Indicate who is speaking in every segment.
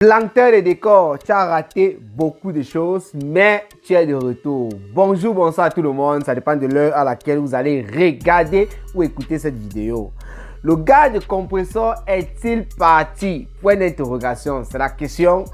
Speaker 1: Planteur de décor, tu as raté beaucoup de choses, mais tu es de retour. Bonjour, bonsoir à tout le monde, ça dépend de l'heure à laquelle vous allez regarder ou écouter cette vidéo. Le gars de compresseur est-il parti? Point d'interrogation, c'est la question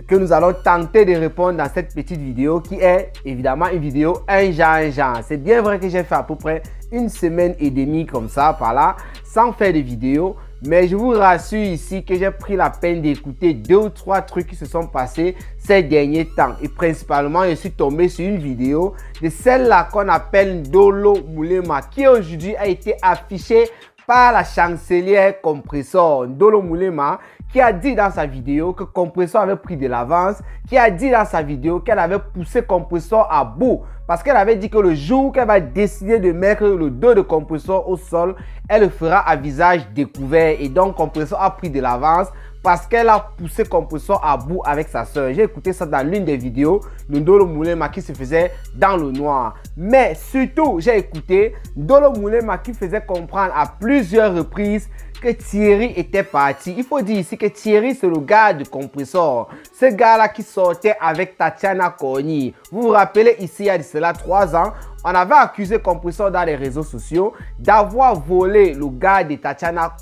Speaker 1: que nous allons tenter de répondre dans cette petite vidéo qui est évidemment une vidéo un genre. C'est bien vrai que j'ai fait à peu près une semaine et demie comme ça, par là, sans faire de vidéo. Mais je vous rassure ici que j'ai pris la peine d'écouter 2 ou 3 trucs qui se sont passés ces derniers temps. Et principalement, je suis tombé sur une vidéo de celle-là qu'on appelle Ndolo Moulema, qui aujourd'hui a été affichée par la chancelière Compressor. Ndolo Moulema, qui a dit dans sa vidéo que Compressor avait pris de l'avance, qui a dit dans sa vidéo qu'elle avait poussé Compressor à bout. Parce qu'elle avait dit que le jour qu'elle va décider de mettre le dos de Compressor au sol, elle le fera à visage découvert. Et donc Compressor a pris de l'avance parce qu'elle a poussé Compressor à bout avec sa soeur. J'ai écouté ça dans l'une des vidéos de Ndolo Moulema qui se faisait dans le noir. Mais surtout, j'ai écouté Ndolo Moulema qui faisait comprendre à plusieurs reprises que Thierry était parti. Il faut dire ici que Thierry, c'est le gars de Compressor. Ce gars-là qui sortait avec Tatiana Corny. Vous vous rappelez ici, il y a de cela 3 ans, on avait accusé Compressor dans les réseaux sociaux d'avoir volé le gars de Tatiana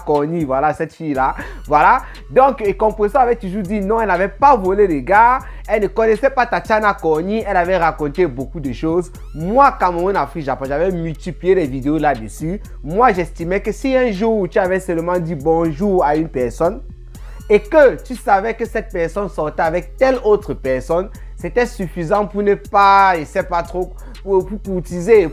Speaker 1: Corny. Voilà, cette fille-là. Voilà. Donc, Compressor avait toujours dit non, elle n'avait pas volé les gars. Elle ne connaissait pas Tatiana Corny. Elle avait raconté beaucoup de choses. Moi, Cameroun, Afrique, Japon, j'avais multiplié les vidéos là-dessus. Moi, j'estimais que si un jour, tu avais seulement dit bonjour à une personne et que tu savais que cette personne sortait avec telle autre personne, c'était suffisant pour ne pas, je sais pas trop, pour courtiser,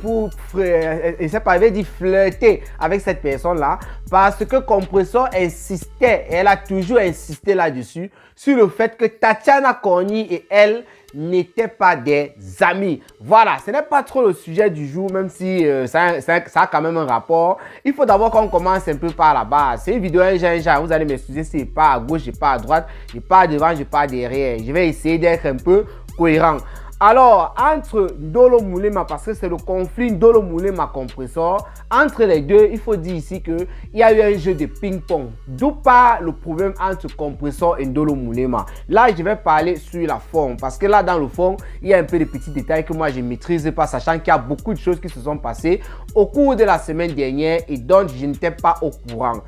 Speaker 1: je sais pas, dire flirter avec cette personne-là, parce que Compressor insistait, et elle a toujours insisté là-dessus, sur le fait que Tatiana Corny et elle n'étaient pas des amis. Voilà, ce n'est pas trop le sujet du jour, même si ça a quand même un rapport. Il faut d'abord qu'on commence un peu par la base. C'est une vidéo un genre, vous allez m'excuser si je pars à gauche, je pars à droite, je pars devant, je pars derrière. Je vais essayer d'être un peu cohérent. Alors, entre Ndolo Moulema, parce que c'est le conflit Ndolo Moulema Compressor, entre les deux, il faut dire ici qu'il y a eu un jeu de ping-pong. D'où part le problème entre Compressor et Ndolo Moulema. Là, je vais parler sur la forme, parce que là, dans le fond, il y a un peu de petits détails que moi, je ne maîtrise pas, sachant qu'il y a beaucoup de choses qui se sont passées au cours de la semaine dernière et dont je n'étais pas au courant.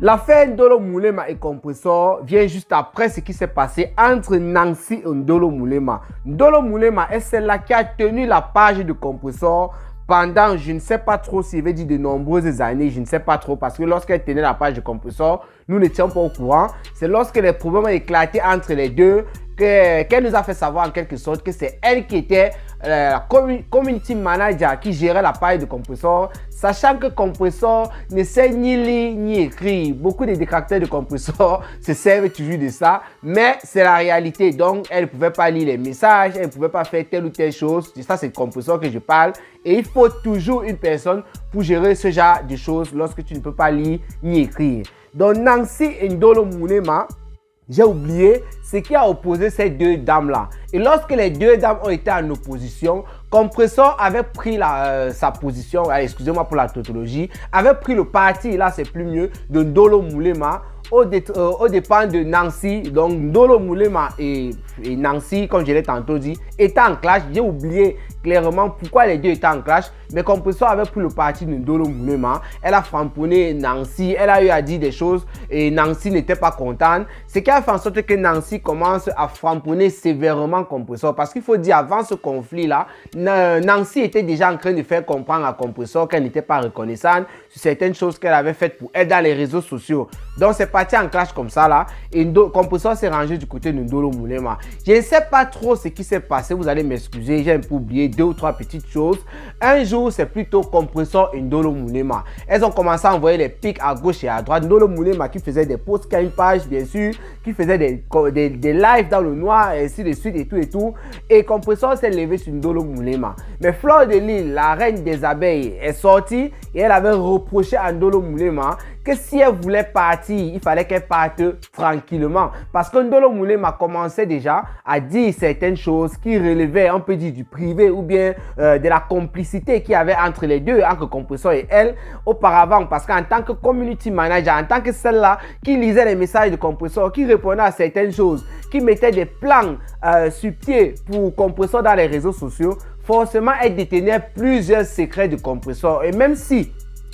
Speaker 1: L'affaire Ndolo Moulema et Compressor vient juste après ce qui s'est passé entre Nancy et Ndolo Moulema. Ndolo Moulema est celle-là qui a tenu la page de Compressor pendant, je ne sais pas trop s'il veut dire de nombreuses années, je ne sais pas trop, parce que lorsqu'elle tenait la page de Compressor, nous n'étions pas au courant. C'est lorsque les problèmes ont éclaté entre les deux qu'elle nous a fait savoir en quelque sorte que c'est elle qui était la community manager qui gérait la page de Compressor, sachant que Compressor ne sait ni lire ni écrire. Beaucoup de détracteurs de Compressor se servent toujours de ça, mais c'est la réalité. Donc, elle ne pouvait pas lire les messages, elle ne pouvait pas faire telle ou telle chose. Ça, c'est Compressor que je parle. Et il faut toujours une personne pour gérer ce genre de choses lorsque tu ne peux pas lire ni écrire. Donc, Nancy et Ndolo Moulema, j'ai oublié ce qui a opposé ces deux dames-là. Et lorsque les deux dames ont été en opposition, Compressor avait pris sa position, excusez-moi pour la tautologie, avait pris le parti, là c'est plus mieux, de Ndolo Moulema au dépend de Nancy. Donc Ndolo Moulema et Nancy, comme je l'ai tantôt dit, étaient en clash. J'ai oublié clairement pourquoi les deux étaient en clash, mais Compressor avait pris le parti de Ndolo Moulema. Elle a framponné Nancy, elle a eu à dire des choses et Nancy n'était pas contente. Ce qui a fait en sorte que Nancy commence à framponner sévèrement Compressor, parce qu'il faut dire, avant ce conflit-là, Nancy était déjà en train de faire comprendre à Compressor qu'elle n'était pas reconnaissante sur certaines choses qu'elle avait faites pour elle dans les réseaux sociaux. Donc c'est parti en clash comme ça là, et Compressor s'est rangé du côté de Ndolo Moulema. Je ne sais pas trop ce qui s'est passé, vous allez m'excuser, j'ai un peu oublié 2 ou 3 petites choses. Un jour, c'est plutôt Compressor et Ndolo Moulema. Elles ont commencé à envoyer les pics à gauche et à droite. Ndolo Moulema qui faisait des posts, qui a une page bien sûr, qui faisait des lives dans le noir, et ainsi de suite et tout et tout. Et Compressor s'est levé sur Ndolo Moulema. Mais Fleur de Lille, la reine des abeilles, est sortie et elle avait reproché à Ndolo Moulema que que si elle voulait partir, il fallait qu'elle parte tranquillement. Parce que Ndolo Moulema commençait déjà à dire certaines choses qui relevaient, on peut dire, du privé ou bien de la complicité qu'il y avait entre les deux, entre Compressor et elle, auparavant. Parce qu'en tant que community manager, en tant que celle-là qui lisait les messages de Compressor, qui répondait à certaines choses, qui mettait des plans sur pied pour Compressor dans les réseaux sociaux, forcément, elle détenait plusieurs secrets de Compressor. Et même si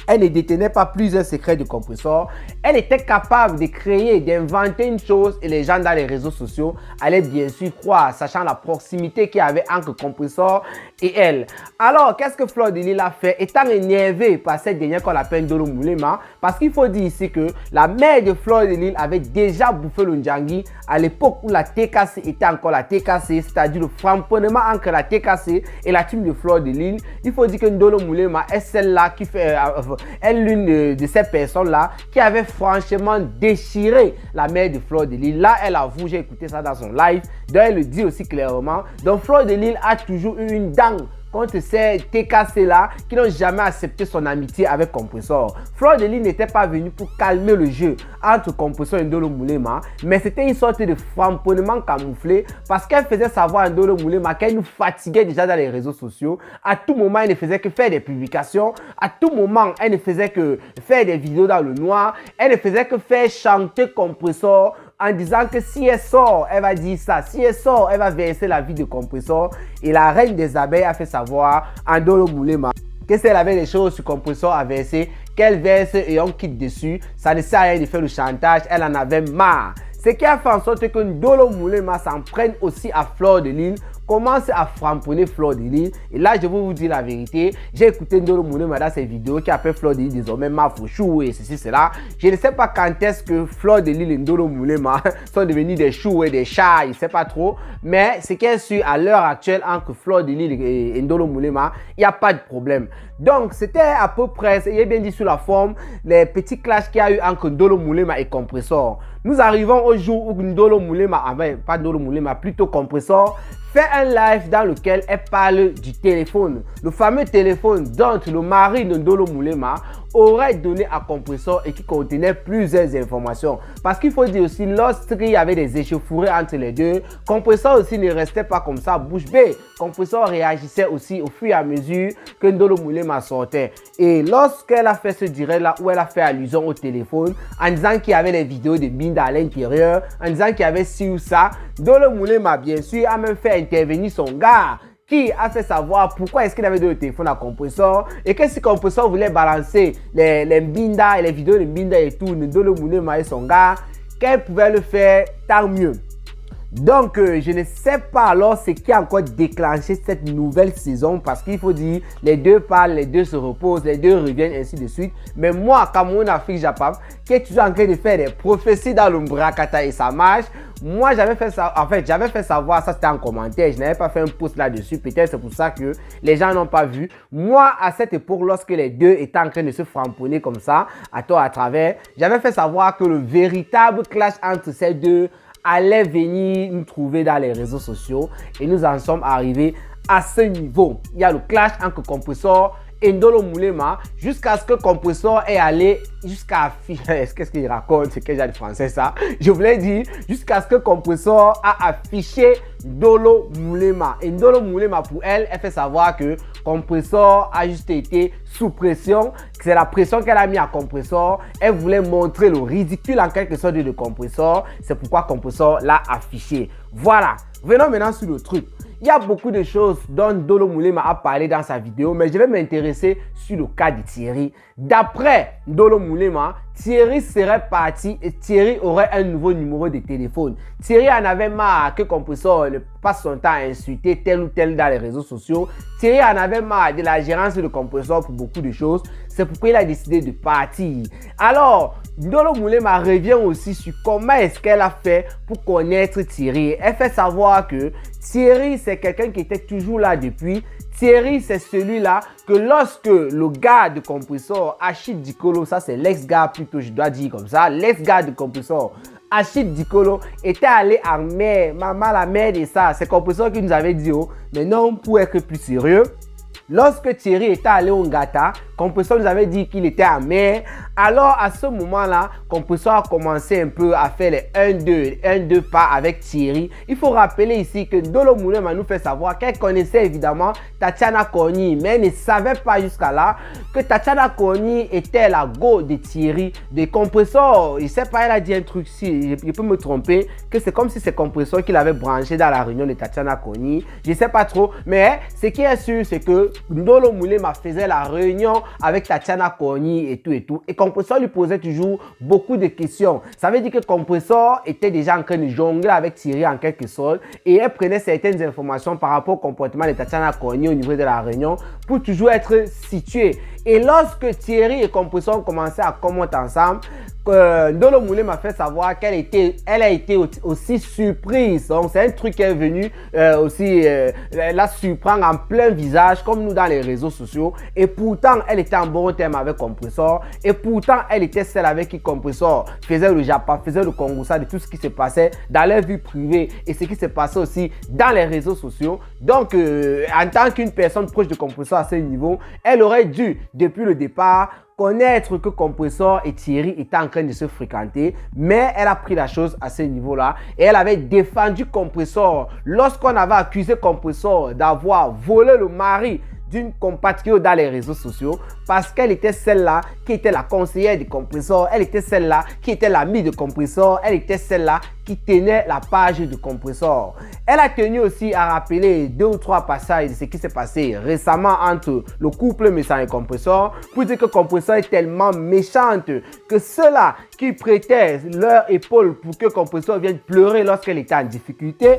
Speaker 1: elle ne détenait pas plusieurs secrets de Compressor, elle était capable de créer, d'inventer une chose et les gens dans les réseaux sociaux allaient bien sûr croire, sachant la proximité qu'il y avait entre Compressor et elle. Alors, qu'est-ce que Fleur de Lys a fait? Étant énervée par cette dernière qu'on appelle Ndolo Moulema, parce qu'il faut dire ici que la mère de Fleur de Lys avait déjà bouffé le Ndjangi à l'époque où la TKC était encore la TKC, c'est-à-dire le framponnement entre la TKC et la team de Fleur de Lys. Il faut dire que Ndolo Moulema est celle-là qui fait... est l'une de ces personnes-là qui avait franchement déchiré la mère de Fleur de Lys. Là, elle avoue, j'ai écouté ça dans son live, donc elle le dit aussi clairement. Donc, Fleur de Lys a toujours eu une dent contre ces TKC-là qui n'ont jamais accepté son amitié avec Compressor. Fleur de Lys n'était pas venue pour calmer le jeu entre Compressor et Ndolo Moulema, mais c'était une sorte de framponnement camouflé parce qu'elle faisait savoir à Ndolo Moulema qu'elle nous fatiguait déjà dans les réseaux sociaux. À tout moment, elle ne faisait que faire des publications. À tout moment, elle ne faisait que faire des vidéos dans le noir. Elle ne faisait que faire chanter Compressor en disant que si elle sort, elle va dire ça. Si elle sort, elle va verser la vie de Compressor. Et la reine des abeilles a fait savoir à Ndolo Moulema que si elle avait des choses sur Compressor à verser, qu'elle verse et on quitte dessus. Ça ne sert à rien de faire le chantage. Elle en avait marre. Ce qui a fait en sorte que Ndolo Moulema s'en prenne aussi à Fleur de Lys, commence à framponner Fleur de Lys. Et là, je vais vous dire la vérité. J'ai écouté Ndolo Moulema dans ses vidéos qui appelle Fleur de Lys désormais Mafouchou et ceci, cela. Je ne sais pas quand est-ce que Fleur de Lys et Ndolo Moulema sont devenus des choux et des chats, je ne sais pas trop. Mais ce qui est sûr, à l'heure actuelle, entre Fleur de Lys et Ndolo Moulema, il n'y a pas de problème. Donc, c'était à peu près, il bien dit sous la forme, les petits clashs qu'il y a eu entre Ndolo Moulema et Compressor. Nous arrivons au jour où Ndolo Moulema, pas Ndolo Moulema, plutôt Compressor, fait un live dans lequel elle parle du téléphone. Le fameux téléphone dont le mari de Ndolo Moulema aurait donné à Compressor et qui contenait plusieurs informations. Parce qu'il faut dire aussi, lorsqu'il y avait des échauffourées entre les deux, Compressor aussi ne restait pas comme ça bouche bée. Compressor réagissait aussi au fur et à mesure que Ndolo Moulema sortait. Et lorsqu'elle a fait ce direct-là où elle a fait allusion au téléphone, en disant qu'il y avait les vidéos de Binda à l'intérieur, en disant qu'il y avait ci ou ça, Ndolo Moulema, bien sûr, a même fait intervenir son gars qui a fait savoir pourquoi est-ce qu'il avait donné le téléphone à Compressor et que si Compressor voulait balancer les Binda et les vidéos de Binda et tout, Ndolo Moulema et son gars, qu'elle pouvait le faire, tant mieux. Donc, je ne sais pas alors ce qui a encore déclenché cette nouvelle saison parce qu'il faut dire, les deux parlent, les deux se reposent, les deux reviennent, ainsi de suite. Mais moi, Cameroun, Afrique, Japon, qui est toujours en train de faire des prophéties dans le Mbrakata et ça marche, moi, j'avais fait ça, en fait, j'avais fait savoir, ça c'était en commentaire, je n'avais pas fait un post là-dessus, peut-être c'est pour ça que les gens n'ont pas vu. Moi, à cette époque, lorsque les deux étaient en train de se framponner comme ça, à tort à travers, j'avais fait savoir que le véritable clash entre ces deux allait venir nous trouver dans les réseaux sociaux et nous en sommes arrivés à ce niveau. Il y a le clash entre Compressor et Ndolo Moulema jusqu'à ce que Compressor est allé jusqu'à afficher, qu'est-ce qu'il raconte, c'est que j'ai de français ça, je voulais dire jusqu'à ce que Compressor a affiché Ndolo Moulema. Et Ndolo Moulema, pour elle, elle fait savoir que Compressor a juste été sous pression, c'est la pression qu'elle a mis à Compressor. Elle voulait montrer le ridicule en quelque sorte de Compressor, c'est pourquoi Compressor l'a affiché. Voilà, venons maintenant sur le truc. Il y a beaucoup de choses dont Ndolo Moulema a parlé dans sa vidéo, mais je vais m'intéresser sur le cas de Thierry. D'après Ndolo Moulema, Thierry serait parti et Thierry aurait un nouveau numéro de téléphone. Thierry en avait marre que Compressor passe son temps à insulter tel ou tel dans les réseaux sociaux. Thierry en avait marre de la gérance de Compressor pour beaucoup de choses. C'est pourquoi il a décidé de partir. Alors, Ndolo Moulema revient aussi sur comment est-ce qu'elle a fait pour connaître Thierry. Elle fait savoir que Thierry, c'est quelqu'un qui était toujours là depuis. Thierry, c'est celui-là que lorsque le gars de Compressor, Achid Dikolo, ça c'est l'ex-gars plutôt, je dois dire comme ça, l'ex-gars de Compressor, Achid Dikolo, était allé en mer, maman la merde et ça, c'est Compressor qui nous avait dit, oh, mais non, pour être plus sérieux. Lorsque Thierry était allé au Ngata, Compressor nous avait dit qu'il était amer. Alors, à ce moment-là, Compressor a commencé un peu à faire les 1-2 pas avec Thierry. Il faut rappeler ici que Ndolo Moulema nous fait savoir qu'elle connaissait évidemment Tatiana Koigny, mais elle ne savait pas jusqu'à là que Tatiana Koigny était la go de Thierry. De Compressor, je ne sais pas, elle a dit un truc, si je peux me tromper, que c'est comme si c'est Compressor qu'il avait branché dans la réunion de Tatiana Koigny. Je ne sais pas trop, mais ce qui est sûr, c'est que Ndolo Moulema faisait la réunion avec Tatiana Koigny et tout et tout. Et Compressor lui posait toujours beaucoup de questions. Ça veut dire que Compressor était déjà en train de jongler avec Thierry en quelque sorte et elle prenait certaines informations par rapport au comportement de Tatiana Koigny au niveau de la réunion pour toujours être située. Et lorsque Thierry et Compressor ont commencé à commenter ensemble, Ndolo Moulema m'a fait savoir qu'elle a été aussi surprise. Donc c'est un truc qui est venu aussi la surprendre en plein visage comme nous dans les réseaux sociaux. Et pourtant elle était en bon terme avec Compressor. Et pourtant elle était celle avec qui Compressor faisait le Japon, faisait le Congossa de tout ce qui se passait dans leur vie privée et ce qui se passait aussi dans les réseaux sociaux. Donc en tant qu'une personne proche de Compressor à ce niveau, elle aurait dû depuis le départ connaître que Compressor et Thierry étaient en train de se fréquenter, mais elle a pris la chose à ce niveau-là et elle avait défendu Compressor lorsqu'on avait accusé Compressor d'avoir volé le mari d'une compatriote dans les réseaux sociaux parce qu'elle était celle-là qui était la conseillère de Compressor, elle était celle-là qui était l'amie de Compressor, elle était celle-là qui tenait la page de Compressor. Elle a tenu aussi à rappeler 2 ou 3 passages de ce qui s'est passé récemment entre le couple Messang et Compressor pour dire que Compressor est tellement méchante que ceux-là qui prêtaient leur épaule pour que Compressor vienne pleurer lorsqu'elle était en difficulté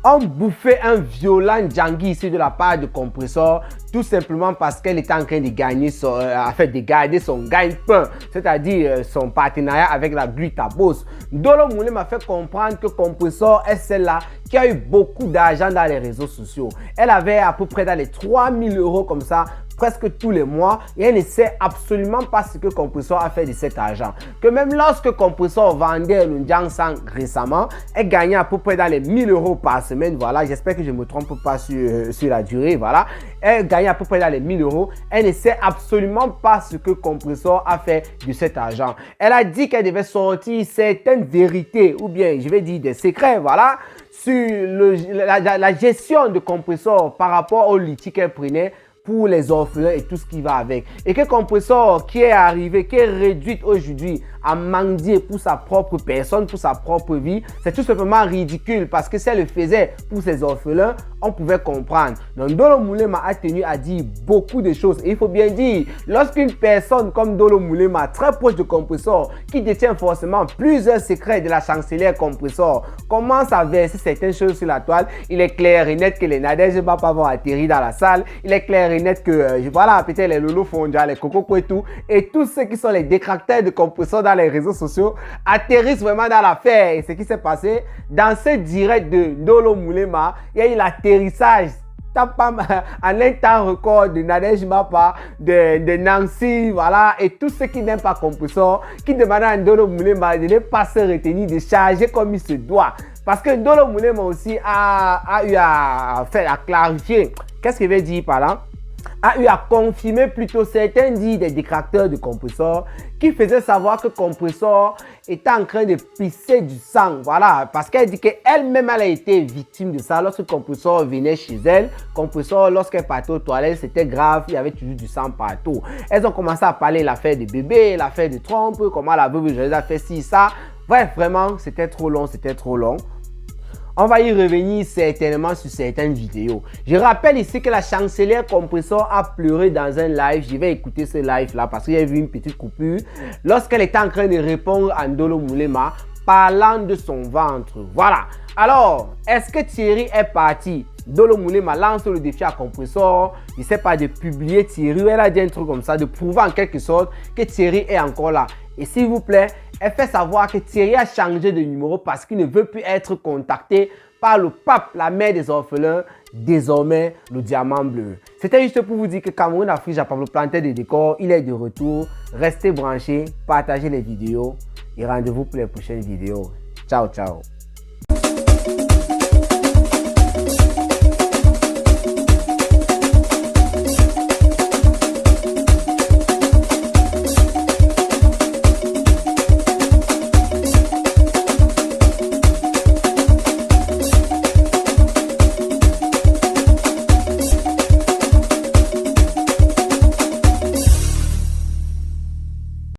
Speaker 1: ont bouffé un violent Djangui ici de la part de Compressor, tout simplement parce qu'elle était en train de gagner de garder son gagne-pain, c'est-à-dire son partenariat avec la Glutabos. Ndolo Moulema m'a fait comprendre que Compressor est celle-là qui a eu beaucoup d'argent dans les réseaux sociaux. Elle avait à peu près dans les 3000 € comme ça, presque tous les mois, et elle ne sait absolument pas ce que Compressor a fait de cet argent. Que même lorsque Compressor vendait le Ndjang Sang récemment, elle gagnait à peu près dans les 1000 € par semaine. Voilà, j'espère que je ne me trompe pas sur la durée. Voilà, elle gagnait à peu près dans les 1000 €. Elle ne sait absolument pas ce que Compressor a fait de cet argent. Elle a dit qu'elle devait sortir certaines vérités, ou bien je vais dire des secrets, voilà, sur la gestion de Compressor par rapport au litige qu'elle prenait pour les orphelins et tout ce qui va avec. Et que Compressor qui est arrivé, qui est réduite aujourd'hui à mendier pour sa propre personne, pour sa propre vie, c'est tout simplement ridicule parce que si elle le faisait pour ses orphelins, on pouvait comprendre. Donc Ndolo Moulema a tenu à dire beaucoup de choses. Et il faut bien dire, lorsqu'une personne comme Ndolo Moulema, très proche de Compressor, qui détient forcément plusieurs secrets de la chancelière Compressor, commence à verser certaines choses sur la toile, il est clair et net que les Nadège Bapa vont atterrir dans la salle. Il est clair et net que, voilà, peut-être les Lolo Fondia, les Coco Kwetu et tous ceux qui sont les détracteurs de Compressor dans les réseaux sociaux atterrissent vraiment dans l'affaire. Et ce qui s'est passé dans ce direct de Ndolo Moulema, il y a eu l'atterrissage en un temps record de Nadège Bapa, de Nancy, voilà, et tous ceux qui n'aiment pas Compressor, qui demandent à Ndolo Moulema de ne pas se retenir, de charger comme il se doit. Parce que Ndolo Moulema aussi a eu à clarifier. Qu'est-ce qu'il veut dire par là? A eu à confirmer plutôt certains dits des détracteurs de Compressor qui faisaient savoir que Compressor était en train de pisser du sang. Voilà, parce qu'elle dit qu'elle-même elle a été victime de ça lorsque Compressor venait chez elle. Compressor, lorsqu'elle partait aux toilettes, c'était grave, il y avait toujours du sang partout. Elles ont commencé à parler de l'affaire de bébé, l'affaire de Trump, comment la veuve Joyce a fait ci, ça. Bref, vraiment, c'était trop long, c'était trop long. On va y revenir certainement sur certaines vidéos. Je rappelle ici que la chancelière Compressor a pleuré dans un live. Je vais écouter ce live là parce qu'il y a eu une petite coupure. Lorsqu'elle était en train de répondre à Ndolo Moulema parlant de son ventre. Voilà. Alors, est-ce que Thierry est parti? Ndolo Moulema lance le défi à Compressor, je ne sais pas, de publier Thierry. Elle a dit un truc comme ça, de prouver en quelque sorte que Thierry est encore là. Et s'il vous plaît, elle fait savoir que Thierry a changé de numéro parce qu'il ne veut plus être contacté par le pape, la mère des orphelins, désormais le diamant bleu. C'était juste pour vous dire que Cameroun Afrique Japon, le planter des décors, il est de retour. Restez branchés, partagez les vidéos et rendez-vous pour les prochaines vidéos. Ciao, ciao.